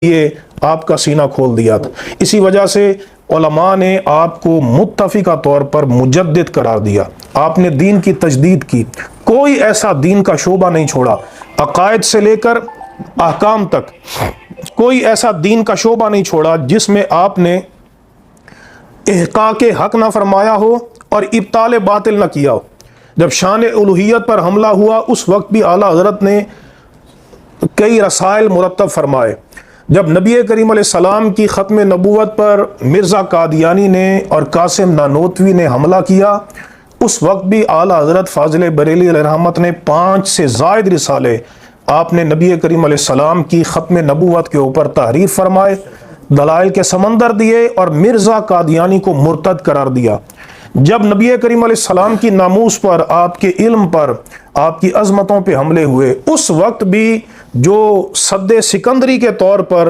یہ آپ کا سینہ کھول دیا تھا۔ اسی وجہ سے علماء نے آپ کو متفقہ طور پر مجدد قرار دیا، آپ نے دین کی تجدید کی، کوئی ایسا دین کا شعبہ نہیں چھوڑا، عقائد سے لے کر احکام تک کوئی ایسا دین کا شعبہ نہیں چھوڑا جس میں آپ نے احقاق حق نہ فرمایا ہو اور ابطال باطل نہ کیا ہو۔ جب شان الوہیت پر حملہ ہوا اس وقت بھی اعلیٰ حضرت نے کئی رسائل مرتب فرمائے۔ جب نبی کریم علیہ السلام کی ختم نبوت پر مرزا قادیانی نے اور قاسم نانوتوی نے حملہ کیا اس وقت بھی اعلیٰ حضرت فاضل بریلوی علیہ رحمت نے 5 سے زائد رسالے آپ نے نبی کریم علیہ السلام کی ختم نبوت کے اوپر تحریر فرمائے، دلائل کے سمندر دیے اور مرزا قادیانی کو مرتد قرار دیا۔ جب نبی کریم علیہ السلام کی ناموس پر، آپ کے علم پر، آپ کی عظمتوں پہ حملے ہوئے اس وقت بھی جو سد سکندری کے طور پر